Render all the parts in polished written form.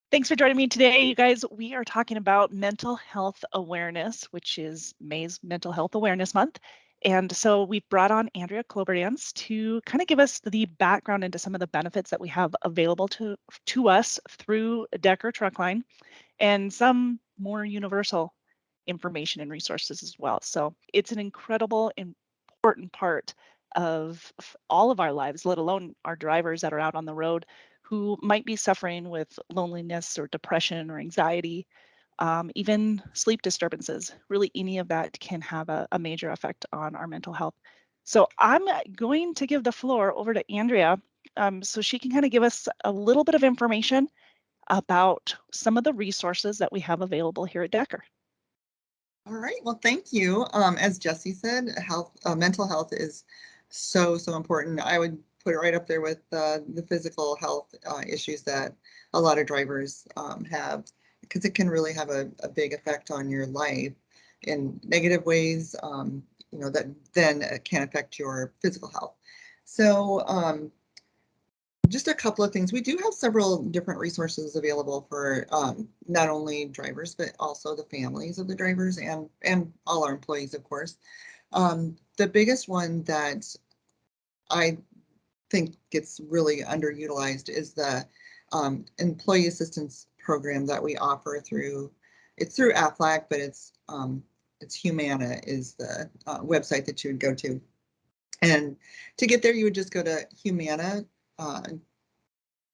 Thanks for joining me today, you guys. We are talking about mental health awareness, which is May's Mental Health Awareness Month. And so we've brought on Andrea Kloberdanz to kind of give us the background into some of the benefits that we have available to us through Decker Truckline and some more universal information and resources as well. So it's an incredible, important part of all of our lives, let alone our drivers that are out on the road who might be suffering with loneliness or depression or anxiety, even sleep disturbances. Really, any of that can have a major effect on our mental health. So I'm going to give the floor over to Andrea so she can kind of give us a little bit of information about some of the resources that we have available here at Decker. All right, well, thank you. As Jesse said, mental health is so important. I would put it right up there with the physical health issues that a lot of drivers have, because it can really have a big effect on your life in negative ways, that then can affect your physical health. So just a couple of things. We do have several different resources available for not only drivers, but also the families of the drivers and all our employees, of course. The biggest one that I think gets really underutilized is the employee assistance program that we offer it's through AFLAC, but it's Humana is the website that you would go to. And to get there, you would just go to Humana.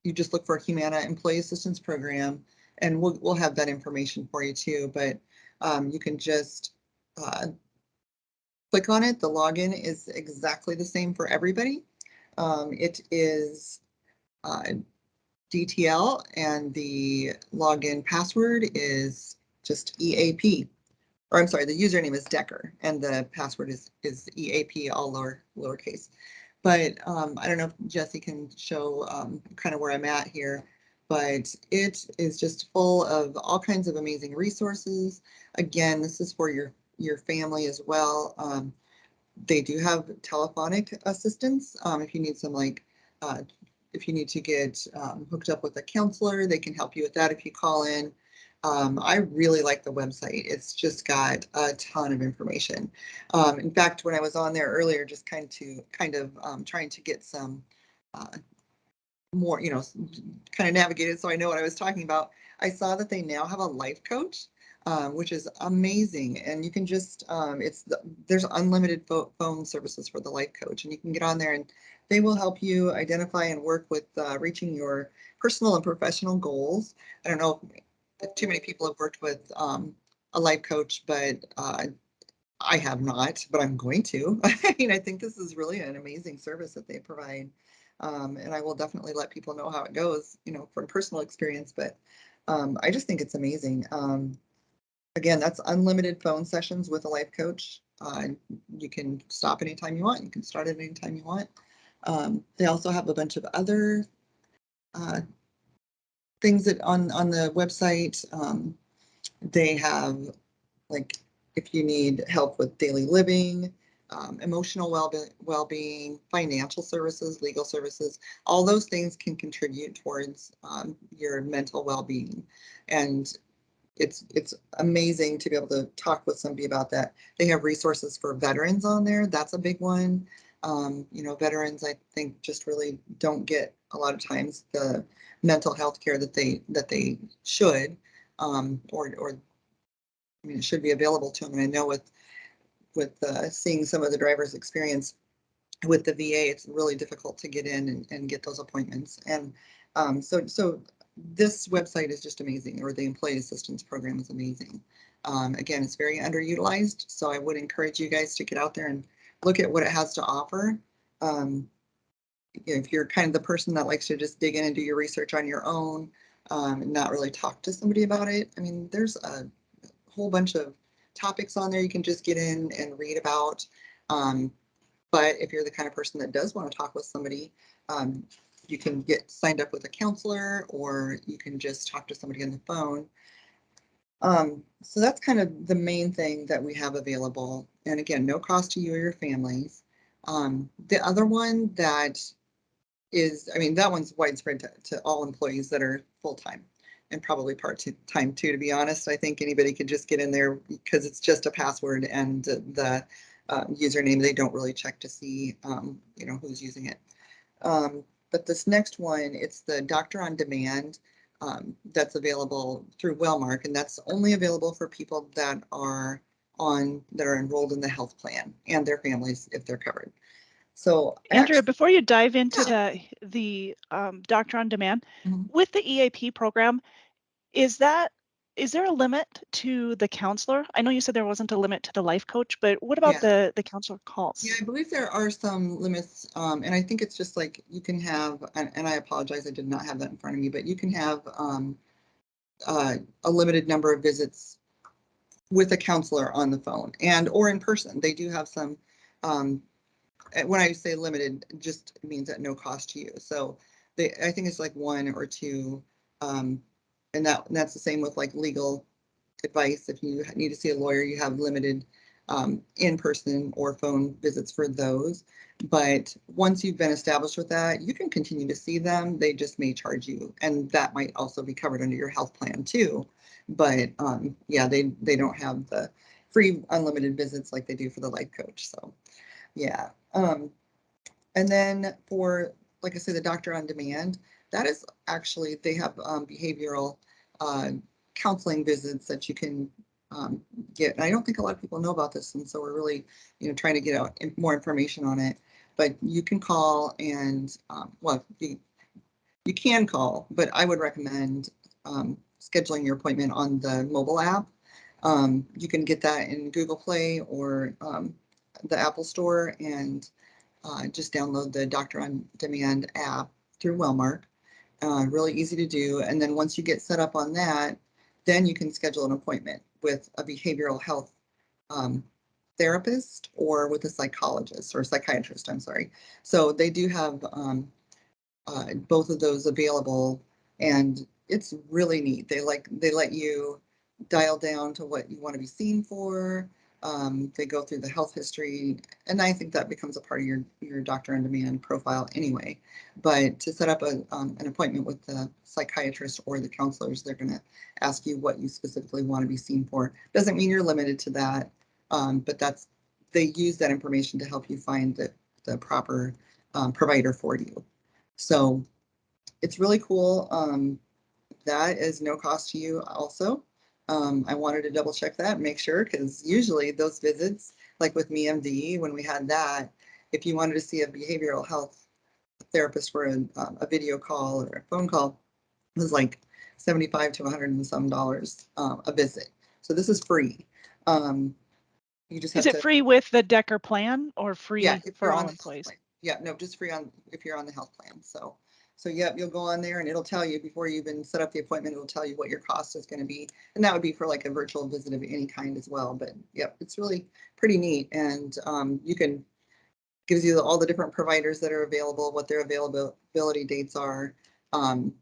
You just look for Humana Employee Assistance Program, and we'll have that information for you too. But you can just click on it. The login is exactly the same for everybody. It is DTL, and the login password is just EAP. Or I'm sorry, the username is Decker, and the password is EAP, all lowercase. But I don't know if Jesse can show kind of where I'm at here, but it is just full of all kinds of amazing resources. Again, this is for your family as well. They do have telephonic assistance. If you need if you need to get hooked up with a counselor, they can help you with that if you call in. I really like the website. It's just got a ton of information. In fact, when I was on there earlier, just kind of trying to get some more, kind of navigated so I know what I was talking about, I saw that they now have a life coach, which is amazing. And you can just, there's unlimited phone services for the life coach, and you can get on there and they will help you identify and work with reaching your personal and professional goals. I don't know if too many people have worked with a life coach, but I have not, but I'm going to. I mean, I think this is really an amazing service that they provide. And I will definitely let people know how it goes, from personal experience, but I just think it's amazing. Again, that's unlimited phone sessions with a life coach. You can stop anytime you want. You can start at any time you want. They also have a bunch of other things that on the website. They have, like, if you need help with daily living, emotional well-being, financial services, legal services, all those things can contribute towards your mental well-being. And it's amazing to be able to talk with somebody about that. They have resources for veterans on there. That's a big one. Veterans, I think, just really don't get a lot of times the mental health care that they should, or I mean, it should be available to them. And I know with seeing some of the drivers' experience with the VA, it's really difficult to get in and get those appointments. And so this website is just amazing, or the employee assistance program is amazing. Again, it's very underutilized, so I would encourage you guys to get out there and look at what it has to offer. If you're kind of the person that likes to just dig in and do your research on your own, and not really talk to somebody about it, I mean, there's a whole bunch of topics on there you can just get in and read about. But if you're the kind of person that does want to talk with somebody, you can get signed up with a counselor, or you can just talk to somebody on the phone. So that's kind of the main thing that we have available. And again, no cost to you or your families. The other one that is, I mean, that one's widespread to all employees that are full-time. and probably part-time too, to be honest. I think anybody could just get in there because it's just a password and the username. They don't really check to see, who's using it. But this next one, it's the Doctor on Demand that's available through Wellmark, and that's only available for people that are enrolled in the health plan and their families if they're covered. So Andrea, actually, before you dive into yeah. the Doctor on Demand, Mhm. with the EAP program, is there a limit to the counselor? I know you said there wasn't a limit to the life coach, but what about Yeah. the counselor calls? Yeah, I believe there are some limits, and I think it's just like you can have, and I apologize, I did not have that in front of me, but you can have a limited number of visits with a counselor on the phone and or in person. They do have some, when I say limited, it just means at no cost to you. So I think it's like one or two, and that's the same with like legal advice. If you need to see a lawyer, you have limited in-person or phone visits for those. But once you've been established with that, you can continue to see them. They just may charge you, and that might also be covered under your health plan too. But yeah, they don't have the free unlimited visits like they do for the life coach. So yeah. And then for, like I said, the Doctor on Demand, that is actually, they have behavioral uh, counseling visits that you can get. And I don't think a lot of people know about this. And so we're really, trying to get out more information on it. But you can call and, well, you can call, but I would recommend scheduling your appointment on the mobile app. You can get that in Google Play or the Apple Store, and just download the Doctor on Demand app through Wellmark. Really easy to do. And then once you get set up on that, then you can schedule an appointment with a behavioral health um, therapist or with a psychologist or psychiatrist, I'm sorry. So they do have both of those available, and it's really neat. They let you dial down to what you want to be seen for. They go through the health history, and I think that becomes a part of your Doctor on Demand profile anyway. But to set up an appointment with the psychiatrist or the counselors, they're going to ask you what you specifically want to be seen for. Doesn't mean you're limited to that, but they use that information to help you find the proper provider for you. So it's really cool. That is no cost to you also. I wanted to double check that, make sure, because usually those visits, like with MeMD, when we had that, if you wanted to see a behavioral health therapist for a video call or a phone call, it was like 75 to 100 and some dollars a visit. So this is free. Um, you just Is have it to, free with the Decker plan or yeah, free if for you're all on the health employees? plan. Yeah, no, just free on if you're on the health plan. So yep, you'll go on there and it'll tell you before you even set up the appointment, it'll tell you what your cost is going to be. And that would be for like a virtual visit of any kind as well. But yep, it's really pretty neat. And you can, gives you all the different providers that are available, what their availability dates are. Um,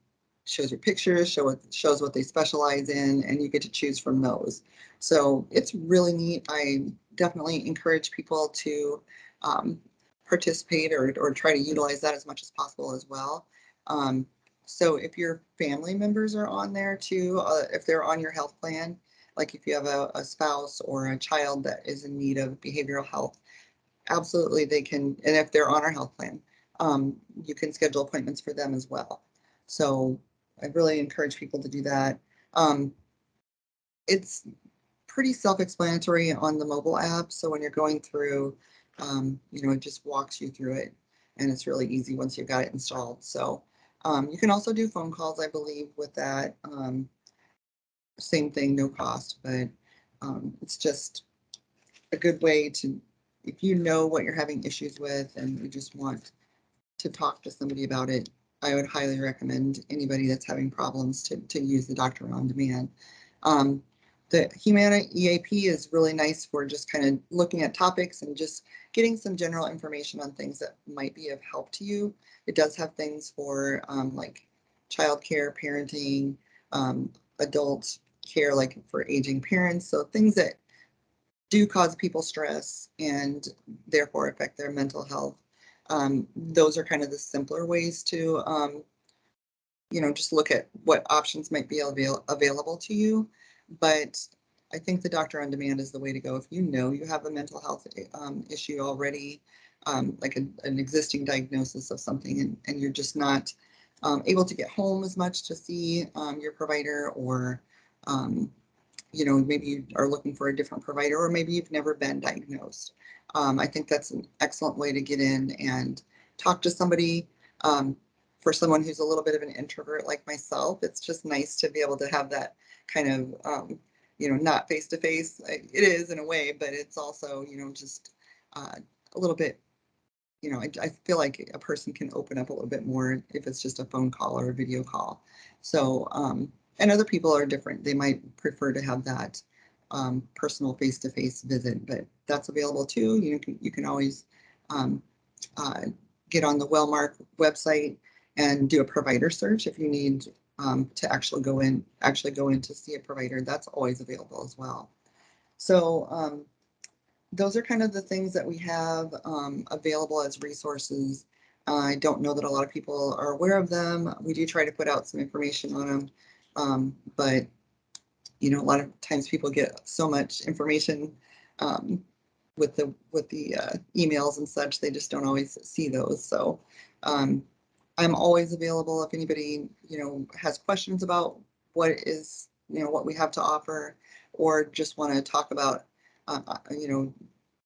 Shows your pictures, shows what they specialize in, and you get to choose from those. So it's really neat. I definitely encourage people to um, participate or try to utilize that as much as possible as well. Um, so if your family members are on there too, if they're on your health plan, like if you have a spouse or a child that is in need of behavioral health, absolutely they can, and if they're on our health plan, you can schedule appointments for them as well. So I really encourage people to do that. Um, it's pretty self-explanatory on the mobile app. So when you're going through, it just walks you through it, and it's really easy once you've got it installed. So you can also do phone calls, I believe, with that. Same thing, no cost, but it's just a good way to, if you know what you're having issues with and you just want to talk to somebody about it, I would highly recommend anybody that's having problems to use the Doctor on Demand. Um, the Humana EAP is really nice for just kind of looking at topics and just getting some general information on things that might be of help to you. It does have things for like childcare, parenting, adult care, like for aging parents. So things that do cause people stress and therefore affect their mental health. Those are kind of the simpler ways to just look at what options might be available to you. But I think the doctor on demand is the way to go. If you know you have a mental health issue already, like an existing diagnosis of something, and you're just not able to get home as much to see your provider, or maybe you are looking for a different provider, or maybe you've never been diagnosed. I think that's an excellent way to get in and talk to somebody. For someone who's a little bit of an introvert like myself, it's just nice to be able to have that kind of, not face to face. It is in a way, but it's also, just a little bit, I feel like a person can open up a little bit more if it's just a phone call or a video call. So, and other people are different. They might prefer to have that personal face-to-face visit, but that's available too. You can always uh, get on the Wellmark website and do a provider search if you need to actually go in to see a provider. That's always available as well. So those are kind of the things that we have available as resources. I don't know that a lot of people are aware of them. We do try to put out some information on them, but a lot of times people get so much information with the emails and such, they just don't always see those. So I'm always available if anybody has questions about what is what we have to offer, or just want to talk about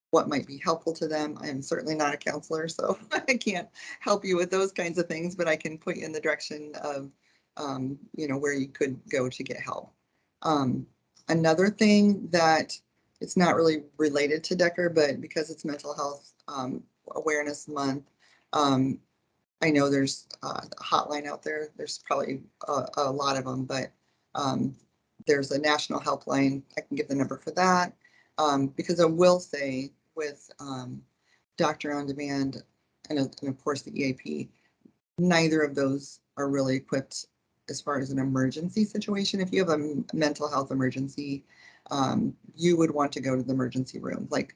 what might be helpful to them. I am certainly not a counselor, so I can't help you with those kinds of things, but I can point you in the direction of where you could go to get help. Another thing that it's not really related to Decker, but because it's Mental Health Awareness Month, I know there's a hotline out there. There's probably a lot of them, but there's a national helpline. I can give the number for that, because I will say with Doctor on Demand and of course the EAP, neither of those are really equipped as far as an emergency situation. If you have a mental health emergency, you would want to go to the emergency room. Like,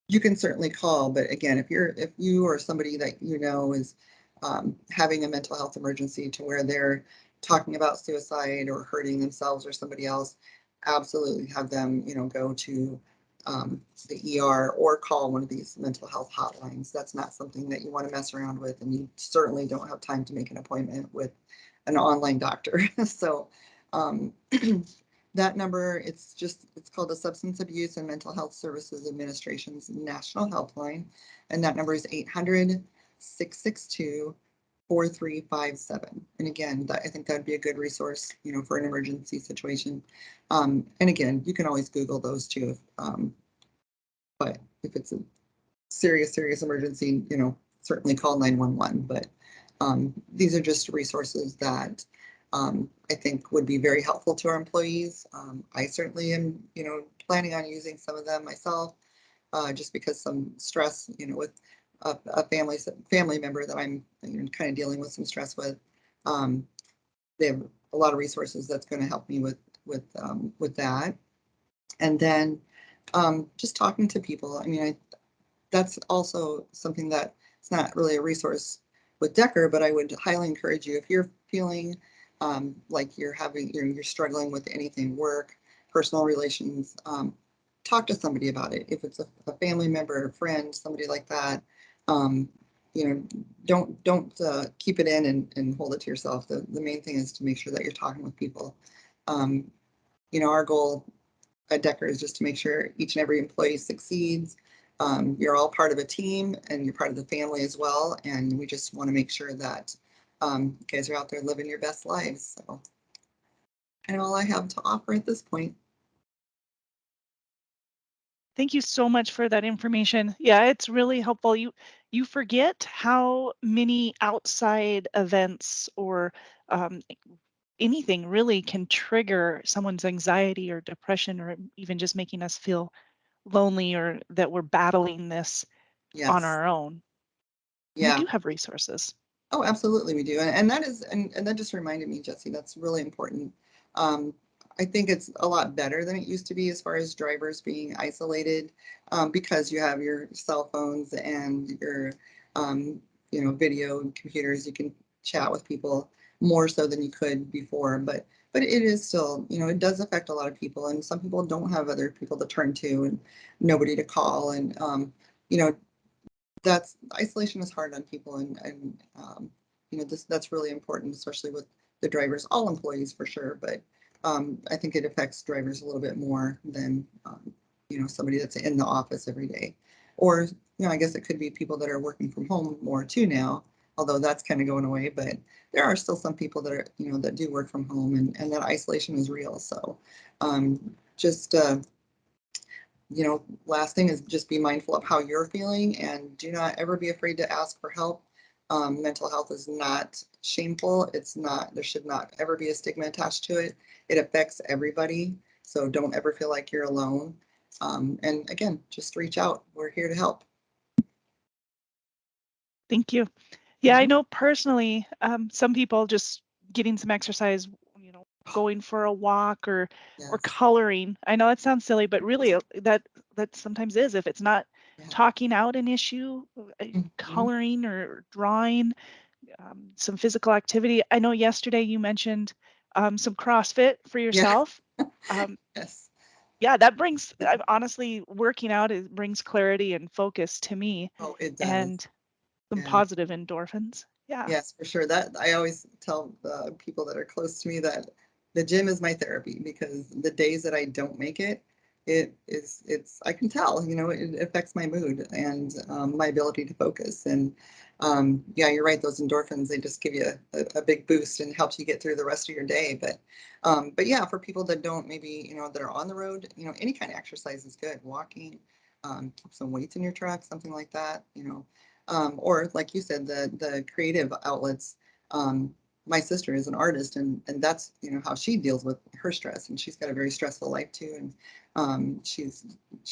you can certainly call, but again, if you or somebody that is having a mental health emergency to where they're talking about suicide or hurting themselves or somebody else, absolutely have them, go to the ER or call one of these mental health hotlines. That's not something that you want to mess around with, and you certainly don't have time to make an appointment with an online doctor. So that number, it's called the Substance Abuse and Mental Health Services Administration's National Helpline, and that number is 800-662-4357. And again, I think that'd be a good resource, for an emergency situation. And again, you can always Google those too. But if it's a serious emergency, certainly call 911. But these are just resources that I think would be very helpful to our employees. I certainly am, planning on using some of them myself, just because some stress, with a family member that I'm kind of dealing with some stress with. They have a lot of resources that's going to help me with that. And then just talking to people. I mean, that's also something that it's not really a resource with Decker, but I would highly encourage you, if you're feeling like you're struggling with anything, work, personal relations, talk to somebody about it. If it's a family member, a friend, somebody like that, don't keep it in and hold it to yourself. The main thing is to make sure that you're talking with people. Our goal at Decker is just to make sure each and every employee succeeds. You're all part of a team, and you're part of the family as well. And we just want to make sure that you guys are out there living your best lives. So, and all I have to offer at this point. Thank you so much for that information. Yeah, it's really helpful. You forget how many outside events or anything really can trigger someone's anxiety or depression, or even just making us feel lonely, or that we're battling this on Yes. our own. You Yeah. do have resources. Oh, absolutely, we do. And that is, and that just reminded me, Jesse, that's really important. I think it's a lot better than it used to be as far as drivers being isolated, because you have your cell phones and your, video and computers. You can chat with people more so than you could before. But it is still, it does affect a lot of people, and some people don't have other people to turn to and nobody to call. And you know, that's isolation is hard on people, and that's really important, especially with the drivers, all employees for sure, but I think it affects drivers a little bit more than somebody that's in the office every day. Or I guess it could be people that are working from home more too now, although that's kind of going away. But there are still some people that are that do work from home, and that isolation is real. So just last thing is just be mindful of how you're feeling, and do not ever be afraid to ask for help. Mental health is not shameful. It's not, there should not ever be a stigma attached to it. It affects everybody. So don't ever feel like you're alone. And again, just reach out. We're here to help. Thank you. Yeah, I know personally, some people just getting some exercise, going for a walk or Yes. coloring. I know that sounds silly, but really that sometimes is. If it's not Yeah. talking out an issue, Mhm. coloring or drawing, some physical activity. I know yesterday you mentioned some CrossFit for Yeah. yourself. Um, Yes. yeah, that brings, honestly, working out, it brings clarity and focus to me, Oh, it does. and some Yeah. positive endorphins. Yeah. Yes, for sure. That I always tell people that are close to me that the gym is my therapy, because the days that I don't make it, it's I can tell, it affects my mood and my ability to focus. And yeah, you're right. Those endorphins, they just give you a big boost and helps you get through the rest of your day. But yeah, for people that don't, maybe that are on the road, any kind of exercise is good. Walking, keep some weights in your truck, something like that. Or like you said, the creative outlets. My sister is an artist, and that's how she deals with her stress, and she's got a very stressful life too, and she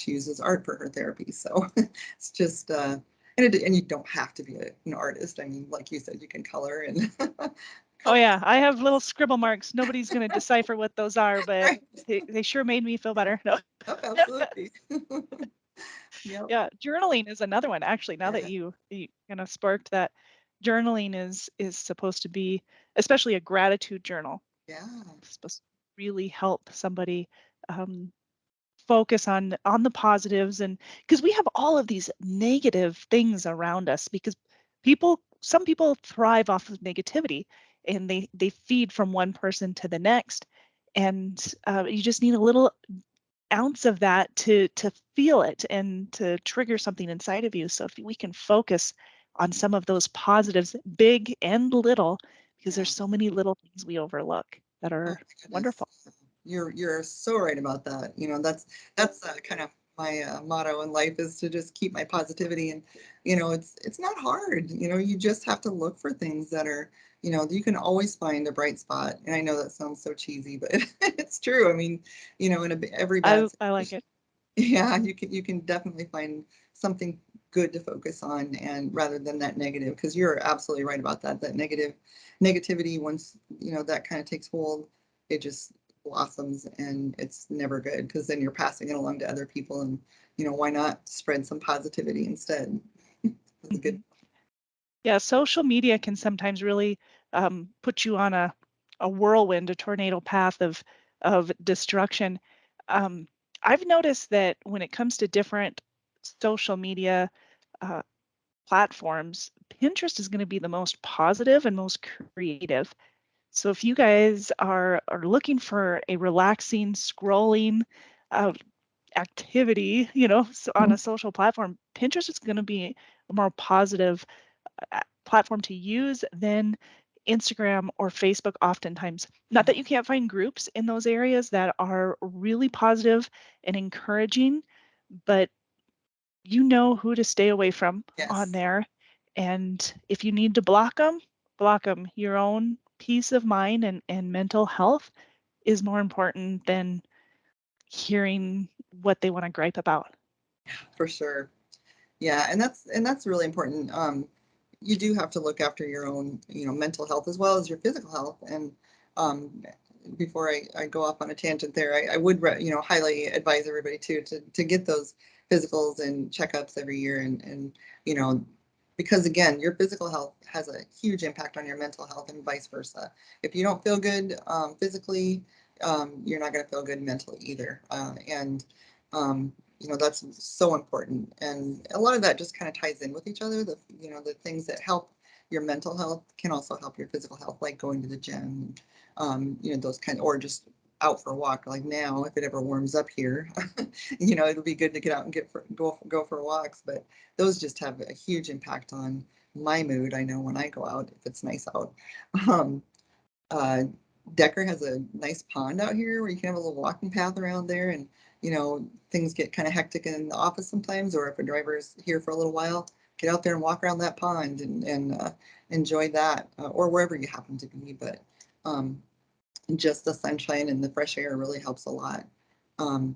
uses art for her therapy. So it's just and you don't have to be an artist. I mean, like you said, you can color and Oh color. yeah, I have little scribble marks. Nobody's going to decipher what those are, but Right. they sure made me feel better. No. Oh, absolutely. Yep. Yeah, journaling is another one. Actually, now that Yeah. you kind of sparked that, journaling is supposed to be, especially a gratitude journal, Yeah. supposed to really help somebody um, focus on the positives, and because we have all of these negative things around us, because some people thrive off of negativity, and they feed from one person to the next, and you just need a little ounce of that to feel it and to trigger something inside of you. So if we can focus on some of those positives, big and little, because Yeah. there's so many little things we overlook that Oh are my goodness. wonderful. You're so right about that. That's kind of my motto in life, is to just keep my positivity. And it's not hard. You just have to look for things that are, you can always find a bright spot. And I know that sounds so cheesy, but it's true. I mean, every bad I like situation, it. yeah, you can definitely find something good to focus on, and rather than that negative, because you're absolutely right about that. That negativity, once that kind of takes hold, it just blossoms, and it's never good, because then you're passing it along to other people, and why not spread some positivity instead? That's a good. Mhm. Yeah, social media can sometimes really put you on a whirlwind, a tornado path of destruction. Um, I've noticed that when it comes to different social media uh, platforms, Pinterest is going to be the most positive and most creative. So if you guys are looking for a relaxing scrolling uh, activity, on a social platform, Pinterest is going to be a more positive platform to use than Instagram or Facebook oftentimes. Not that you can't find groups in those areas that are really positive and encouraging, but you know who to stay away from on Yes, there. And if you need to block them, block them. Your own peace of mind and mental health is more important than hearing what they want to gripe about. for sure. Yeah, and that's really important. You do have to look after your own, mental health as well as your physical health. And um, before I go off on a tangent there, I would, highly advise everybody too to get those physicals and checkups every year, and because again, your physical health has a huge impact on your mental health and vice versa. If you don't feel good physically, you're not going to feel good mentally either. And that's so important. And a lot of that just kind of ties in with each other. The things that help your mental health can also help your physical health, like going to the gym, those kind of, or just out for a walk. Like now, if it ever warms up here, it'll be good to get out and go for walks. But those just have a huge impact on my mood. I know when I go out, if it's nice out. Um, uh, Decker has a nice pond out here where you can have a little walking path around there, and things get kind of hectic in the office sometimes, or if a driver's here for a little while, get out there and walk around that pond and enjoy that, or wherever you happen to be. But um, just the sunshine and the fresh air really helps a lot. Um,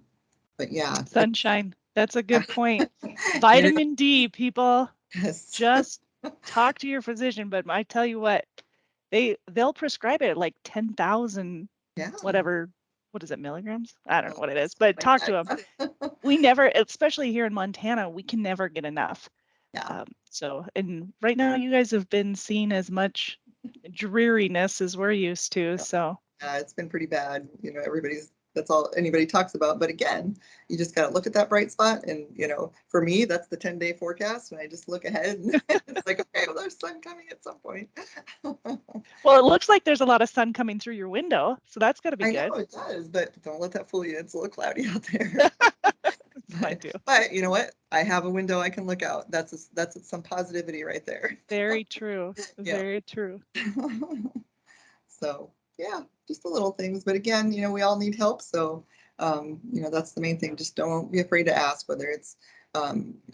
but yeah, Sunshine. That's a yeah. good point. Andrea, Vitamin D, people. yes. Just talk to your physician, but I tell you what, they'll prescribe it at like 10,000 Yeah, whatever, what is it, milligrams? I don't know what it is, something but like talk to them. that. We never, especially here in Montana, we can never get enough. Yeah. And right now you guys have been seeing as much dreariness as we're used to. So It's been pretty bad. That's all anybody talks about. But again, you just got to look at that bright spot. And, for me, that's the 10-day forecast. And I just look ahead and it's like, okay, well, there's sun coming at some point. well, it looks like there's a lot of sun coming through your window, so that's got to be I know good. it does, but don't let that fool you. It's a little cloudy out there. Mine too. But you know what? I have a window I can look out. That's some positivity right there. Very true. Yeah. Very true. So yeah, just the little things. But again, we all need help. So that's the main thing. Just don't be afraid to ask, whether it's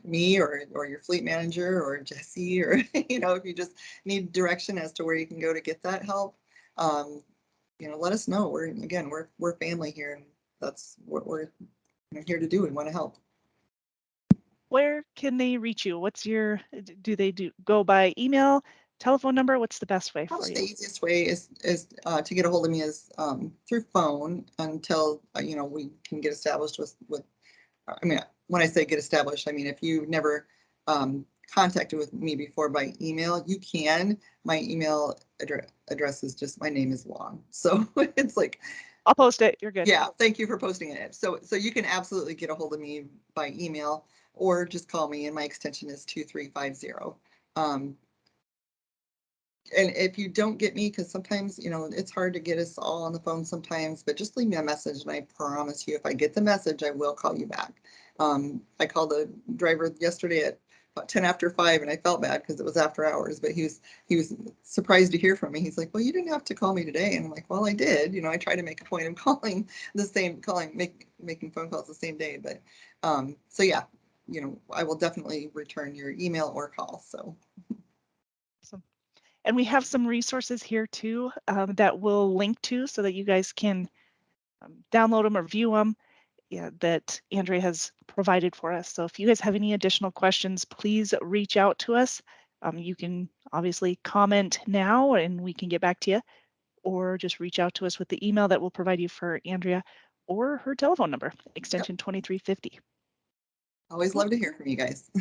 me or your fleet manager or Jesse, or if you just need direction as to where you can go to get that help. Let us know. We're family here, and that's what we're here to do. We want to help. Where can they reach you? What's your, do they go by email, telephone number? What's the best way for Probably the you? easiest way is to get a hold of me is through phone until we can get established with. I mean, when I say get established, I mean if you've never contacted with me before by email, you can. My email address is just, my name is long, so it's like, I'll post it. You're good. yeah. Thank you for posting it. So you can absolutely get a hold of me by email or just call me, and my extension is 2350. And if you don't get me, because sometimes, it's hard to get us all on the phone sometimes, but just leave me a message, and I promise you, if I get the message, I will call you back. I called the driver yesterday at about 10 after 5, and I felt bad because it was after hours, but he was surprised to hear from me. He's like, well, you didn't have to call me today. And I'm like, well, I did. I try to make a point of making phone calls the same day. But so yeah, I will definitely return your email or call. So Awesome. And we have some resources here too that we'll link to so that you guys can download them or view them, yeah, that Andrea has provided for us. So if you guys have any additional questions, please reach out to us. You can obviously comment now and we can get back to you, or just reach out to us with the email that we'll provide you for Andrea or her telephone number, yep. extension 2350. Always Cool. love to hear from you guys.